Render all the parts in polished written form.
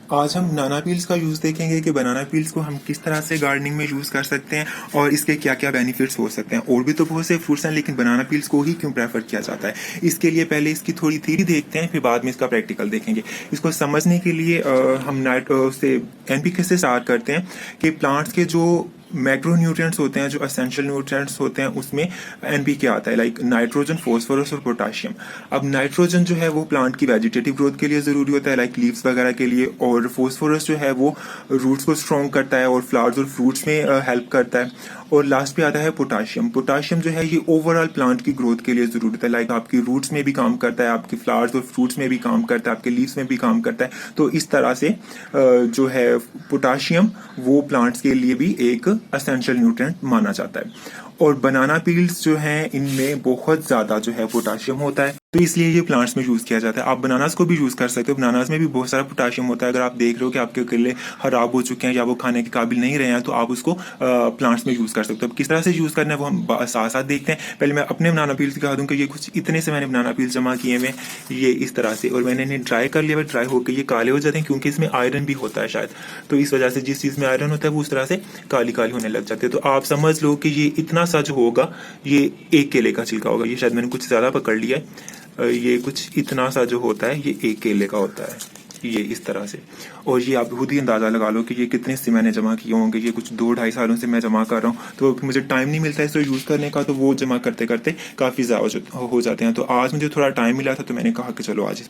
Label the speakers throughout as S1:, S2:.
S1: आज हम बनाना पील्स का यूज़ देखेंगे कि बनाना पील्स को हम किस तरह से गार्डनिंग में यूज़ कर सकते हैं और इसके क्या क्या बेनिफिट्स हो सकते हैं। और भी तो बहुत से फ्रूट्स हैं, लेकिन बनाना पील्स को ही क्यों प्रेफर किया जाता है। इसके लिए पहले इसकी थोड़ी थ्योरी देखते हैं, फिर बाद में इसका प्रैक्टिकल देखेंगे। इसको समझने के लिए हम एनपीके से स्टार्ट करते हैं कि प्लांट्स के जो मैक्रो न्यूट्रिएंट्स होते हैं, जो एसेंशियल न्यूट्रिएंट्स होते हैं, उसमें एनपीके आता है, लाइक नाइट्रोजन, फॉस्फोरस और पोटाशियम। अब नाइट्रोजन जो है वो प्लांट की वेजिटेटिव ग्रोथ के लिए ज़रूरी होता है, लाइक लीव्स वगैरह के लिए, और फॉस्फोरस जो है वो रूट्स को स्ट्रॉन्ग करता है और फ्लावर्स और फ्रूट्स में हेल्प करता है। और लास्ट पे आता है पोटाशियम। पोटाशियम जो है ये ओवरऑल प्लांट की ग्रोथ के लिए ज़रूरी होता है, लाइक आपकी रूट्स में भी काम करता है, आपके फ्लावर्स और फ्रूट्स में भी काम करता है, आपके लीव्स में भी काम करता है। तो इस तरह से जो है पोटाशियम वो प्लांट्स के लिए भी एक एसेंशियल न्यूट्रिएंट माना जाता है। और बनाना पील्स जो हैं इनमें बहुत ज़्यादा जो है पोटाशियम होता है, तो इसलिए ये प्लांट्स में यूज़ किया जाता है। आप बनानास को भी यूज़ कर सकते हो, बनानास में भी बहुत सारा पोटाशियम होता है। अगर आप देख रहे हो कि आपके केले खराब हो चुके हैं या वो खाने के काबिल नहीं रहे हैं, तो आप उसको प्लांट्स में यूज़ कर सकते हो। अब किस तरह से यूज़ करना है वो हम साथ साथ देखते हैं। पहले मैं अपने बनाना पील्स दिखा दूँ कि ये कुछ इतने से मैंने बनाना पील्स जमा किए हुए, ये इस तरह से, और मैंने इन्हें ड्राई कर लिया। ड्राई होकर ये काले हो जाते हैं क्योंकि इसमें आयरन भी होता है शायद, तो इस वजह से जिस चीज़ में आयरन होता है वो उस तरह से काली काली होने लग जाती है। तो आप समझ लो कि ये इतना सा जो होगा ये एक केले का छिलका होगा। ये शायद मैंने कुछ ज़्यादा पकड़ लिया है, ये कुछ इतना सा जो होता है ये एक केले का होता है, ये इस तरह से। और ये आप खुद ही अंदाज़ा लगा लो कि ये कितने से मैंने जमा किए होंगे। ये कुछ 2-2.5 सालों से मैं जमा कर रहा हूँ, तो मुझे टाइम नहीं मिलता है इसको यूज़ करने का, तो वो जमा करते करते काफ़ी ज़्यादा हो जाते हैं। तो आज मुझे थोड़ा टाइम मिला था, तो मैंने कहा कि चलो आज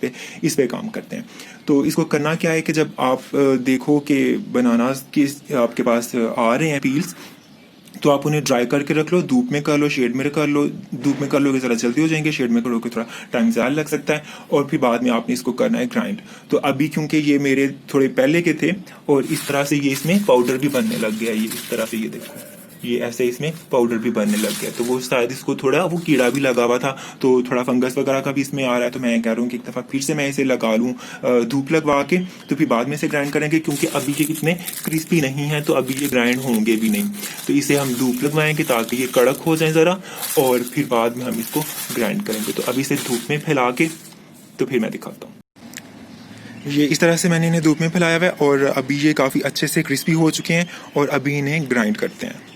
S1: इस पे काम करते हैं। तो इसको करना क्या है कि जब आप देखो कि बनानास की आपके पास आ रहे हैं पील्स, तो आप उन्हें ड्राई करके रख लो, धूप में कर लो, शेड में कर लो। धूप में कर लोगे ज़रा जल्दी हो जाएंगे, शेड में करोगे थोड़ा टाइम ज़्यादा लग सकता है। और फिर बाद में आपने इसको करना है ग्राइंड। तो अभी क्योंकि ये मेरे थोड़े पहले के थे और इस तरह से ये इसमें पाउडर भी बनने लग गया, ये इस तरह से, ये देखो ये ऐसे इसमें पाउडर भी बनने लग गया। तो वो शायद इसको थोड़ा वो कीड़ा भी लगा हुआ था, तो थोड़ा फंगस वगैरह का भी इसमें आ रहा है। तो मैं कह रहा हूँ कि एक दफ़ा फिर से मैं इसे लगा लूँ धूप लगवा के, तो फिर बाद में इसे ग्राइंड करेंगे, क्योंकि अभी ये इतने क्रिस्पी नहीं है, तो अभी ये ग्राइंड होंगे भी नहीं। तो इसे हम धूप लगवाएंगे ताकि ये कड़क हो जाए ज़रा, और फिर बाद में हम इसको ग्राइंड करेंगे। तो अभी इसे धूप में फैला के तो फिर मैं दिखाता हूँ। ये इस तरह से मैंने इन्हें धूप में फैलाया हुआ है और अभी ये काफ़ी अच्छे से क्रिस्पी हो चुके हैं, और अभी इन्हें ग्राइंड करते हैं।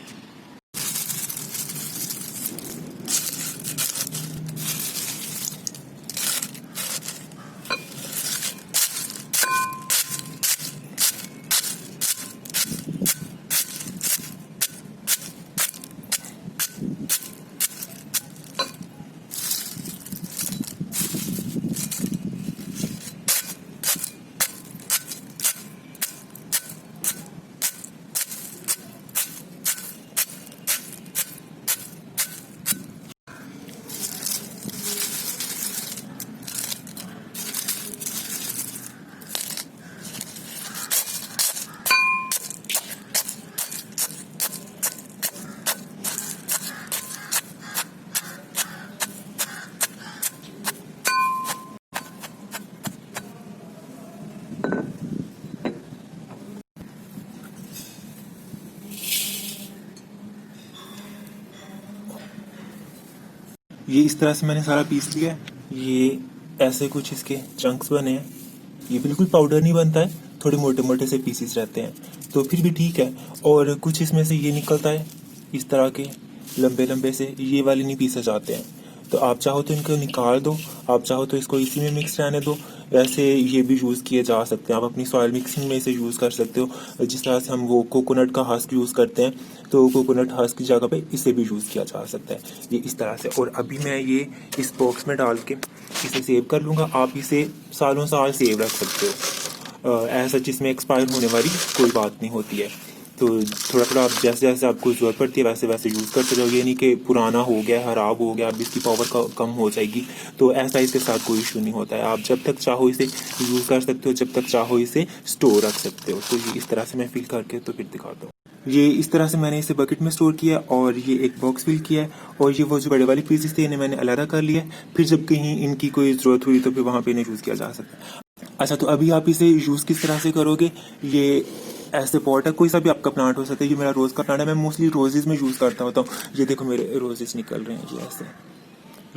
S1: ये इस तरह से मैंने सारा पीस लिया है। ये ऐसे कुछ इसके चंक्स बने हैं। ये बिल्कुल पाउडर नहीं बनता है, थोड़े मोटे मोटे से पीसेस रहते हैं, तो फिर भी ठीक है। और कुछ इसमें से ये निकलता है इस तरह के लंबे लंबे से, ये वाले नहीं पीसे जाते हैं। तो आप चाहो तो इनको निकाल दो, आप चाहो तो इसको इसी में मिक्स रहने दो। वैसे ये भी यूज़ किए जा सकते हैं, आप अपनी सॉइल मिक्सिंग में इसे यूज़ कर सकते हो। जिस तरह से हम वो कोकोनट का हस्क यूज़ करते हैं, तो कोकोनट हस्क की जगह पे इसे भी यूज़ किया जा सकता है, ये इस तरह से। और अभी मैं ये इस बॉक्स में डाल के इसे सेव कर लूँगा। आप इसे सालों साल सेव रख सकते हो, ऐसा जिसमें एक्सपायर होने वाली कोई बात नहीं होती है। तो थोड़ा थोड़ा आप जैसे जैसे आपको ज़रूरत पड़ती है वैसे वैसे यूज़ करते रहो। ये नहीं कि पुराना हो गया, ख़राब हो गया, अब इसकी पावर कम हो जाएगी, तो ऐसा इसके साथ कोई इशू नहीं होता है। आप जब तक चाहो इसे यूज़ कर सकते हो, जब तक चाहो इसे स्टोर रख सकते हो। तो ये इस तरह से मैं फिल करके तो फिर दिखाता हूँ। ये इस तरह से मैंने इसे बकेट में स्टोर किया, और ये एक बॉक्स फिल किया है, और ये वो जो बड़े वाले पीसेस थे इन्हें मैंने अलग कर लिया। फिर जब कहीं इनकी कोई ज़रूरत हुई तो फिर वहाँ पे इन्हें यूज़ किया जा सकता है। अच्छा, तो अभी आप इसे यूज़ किस तरह से करोगे? ये ऐसे पॉट है, कोई सा भी आपका प्लांट हो सकता है। ये मेरा रोज़ का प्लांट है, मैं मोस्टली रोजेज़ में यूज़ करता होता हूँ। ये देखो मेरे रोजेज़ निकल रहे हैं, ये ऐसे,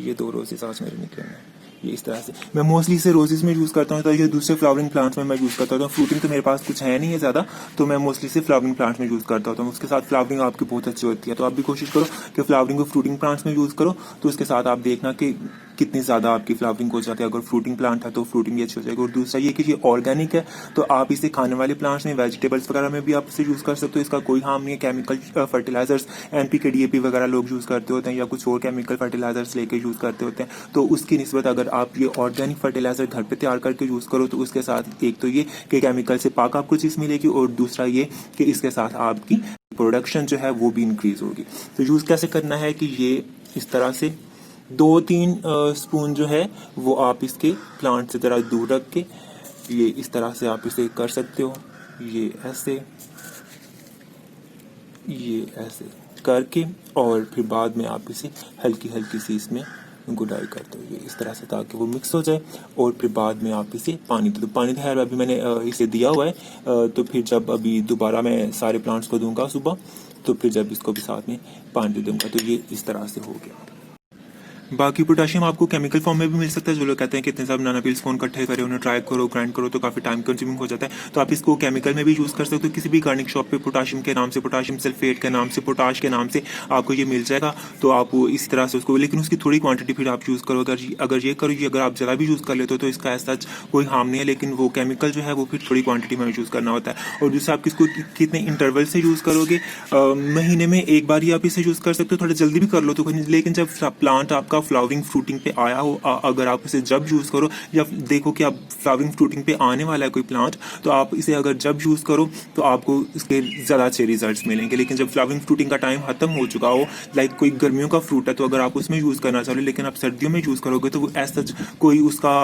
S1: ये 2 रोजेज़ आज मेरे निकले हैं। ये इस तरह से। मैं मोस्टली इसे रोजेस में यूज़ करता हूँ, तो ये दूसरे फ्लावरिंग प्लांट्स में मैं यूज़ करता हूँ। फ्रूटिंग तो मेरे पास कुछ है नहीं है ज़्यादा, तो मैं मोस्टली इसे फ्लावरिंग प्लांट्स में यूज़ करता हूँ। उसके साथ फ्लावरिंग आपकी बहुत अच्छी होती है, तो आप भी कोशिश करो कि फ्लावरिंग को फ्रूटिंग प्लांट्स में यूज़ करो, तो उसके साथ आप देखना कि कितनी ज़्यादा आपकी फ्लावरिंग हो जाती है। अगर फ्रूटिंग प्लांट है तो फ्रूटिंग भी अच्छी हो जाएगी। और दूसरा ये कि ये ऑर्गेनिक है, तो आप इसे खाने वाले प्लांट्स में, वेजिटेबल्स वगैरह में भी आप इसे यूज़ कर सकते हो। इसका कोई हार्म नहीं है। केमिकल फर्टिलाइजर्स NPK DAP वगैरह लोग यूज़ करते होते हैं, या कुछ और केमिकल फर्टिलाइजर्स लेके यूज़ करते होते हैं, तो उसकी निस्बत अगर आप ये ऑर्गेनिक फर्टिलाइजर घर पे तैयार करके यूज़ करो, तो उसके साथ एक तो ये कि केमिकल से पाक आपको चीज़ मिलेगी, और दूसरा ये कि इसके साथ आपकी प्रोडक्शन जो है वो भी इंक्रीज होगी। तो यूज़ कैसे करना है कि ये इस तरह से 2-3 स्पून जो है वो आप इसके प्लांट से ज़रा दूर रख के, ये इस तरह से आप इसे कर सकते हो। ये ऐसे, ये ऐसे करके, और फिर बाद में आप इसे हल्की हल्की सी इसमें गुडाई करते हो, ये इस तरह से, ताकि वो मिक्स हो जाए। और फिर बाद में आप इसे पानी दे दो। पानी तो खैर अभी मैंने इसे दिया हुआ है, तो फिर जब अभी दोबारा मैं सारे प्लांट्स को दूंगा सुबह, तो फिर जब इसको भी साथ में पानी दे दूंगा, तो ये इस तरह से हो गया। बाकी पोटाशियम आपको केमिकल फॉर्म में भी मिल सकता है। जो लोग कहते हैं कि इतने सारे बनाना पील्स कौन इकट्ठे करें, उन्हें ट्राई करो, ग्राइंड करो, तो काफ़ी टाइम कंज्यूमिंग हो जाता है। तो आप इसको केमिकल में भी यूज़ कर सकते हो। किसी भी गार्डनिंग शॉप पे पोटाशियम के नाम से, पोटाशियम सल्फेट के नाम से, पोटाश के नाम से आपको ये मिल जाएगा। तो आप इस तरह से उसको, लेकिन उसकी थोड़ी क्वांटिटी फिर आप यूज़ करो। अगर ये करो, अगर आप ज़्यादा भी यूज़ कर लेते हो तो इसका ऐसा कोई हार्म नहीं है, लेकिन वो केमिकल जो है वो फिर थोड़ी क्वांटिटी में यूज़ करना होता है। और दूसरा, आप किसको कितने इंटरवल से यूज़ करोगे, महीने में एक बार ही आप इसे यूज़ कर सकते हो। थोड़ा जल्दी भी कर लो तो, लेकिन जब प्लांट आपका फ्लावरिंग फ्रूटिंग पे आया हो, अगर आप इसे जब यूज़ करो, या देखो कि आप फ्लावरिंग फ्रूटिंग पे आने वाला है कोई प्लांट, तो आप इसे अगर जब यूज़ करो तो आपको इसके ज़्यादा अच्छे रिजल्ट्स मिलेंगे। लेकिन जब फ्लावरिंग फ्रूटिंग का टाइम खत्म हो चुका हो, लाइक कोई गर्मियों का फ्रूट है, तो अगर आप उसमें यूज़ करना चाहो, लेकिन आप सर्दियों में यूज़ करोगे, तो वो ऐसा कोई उसका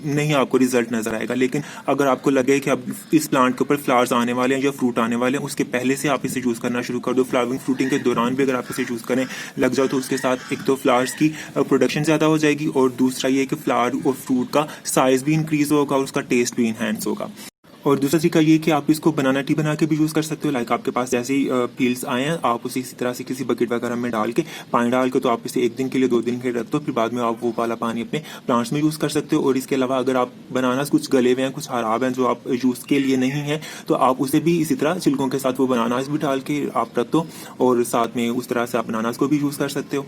S1: नहीं आपको रिजल्ट नजर आएगा। लेकिन अगर आपको लगे कि अब इस प्लांट के ऊपर फ्लावर्स आने वाले हैं या फ्रूट आने वाले हैं, उसके पहले से आप इसे यूज़ करना शुरू कर दो। फ्लावरिंग फ्रूटिंग के दौरान भी अगर आप इसे यूज़ करें लग जाओ, तो उसके साथ एक तो फ्लावर्स की प्रोडक्शन ज़्यादा हो जाएगी, और दूसरा ये कि फ्लावर और फ्रूट का साइज भी इंक्रीज होगा, और उसका टेस्ट भी इनहेंस होगा। और दूसरा तरीका ये कि आप इसको बनाना टी बना के भी यूज़ कर सकते हो। लाइक आपके पास जैसे ही पील्स आए हैं, आप उसे इसी तरह से किसी बकेट वगैरह में डाल के, पानी डाल के, तो आप इसे 1 दिन के लिए 2 दिन के लिए रख दो। फिर बाद में आप वो वाला पानी अपने प्लांट्स में यूज़ कर सकते हो। और इसके अलावा अगर आप बनानास कुछ गले हुए हैं, कुछ खराब हैं, जो आप यूज़ के लिए नहीं है, तो आप उसे भी इसी तरह छिलकों के साथ वो बनानास भी डाल के आप रख दो, और साथ में उस तरह से आप बनानास को भी यूज़ कर सकते हो।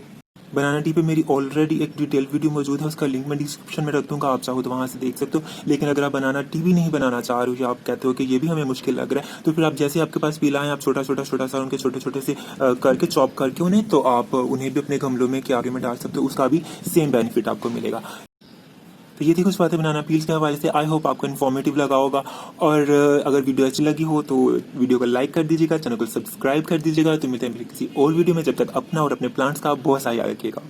S1: बनाना टी पे मेरी ऑलरेडी एक डिटेल वीडियो मौजूद है, उसका लिंक मैं डिस्क्रिप्शन में रख दूंगा, आप चाहो तो वहाँ से देख सकते हो। लेकिन अगर आप बनाना टी भी नहीं बनाना चाह रहे हो, या आप कहते हो कि ये भी हमें मुश्किल लग रहा है, तो फिर आप जैसे आपके पास पीला है, आप छोटा सा उनके छोटे छोटे से करके चॉप करके उन्हें, तो आप उन्हें भी अपने गमलों में क्यारी में डाल सकते हो। उसका भी सेम बेनिफिट आपको मिलेगा। तो ये थी कुछ बातें बनाना पील्स के हवाले से। आई होप आपको इन्फॉर्मेटिव लगा होगा, और अगर वीडियो अच्छी लगी हो तो वीडियो को लाइक कर दीजिएगा, चैनल को सब्सक्राइब कर दीजिएगा। तो मिलते हैं किसी और वीडियो में। जब तक अपना और अपने प्लांट्स का बहुत सा ख्याल रखिएगा।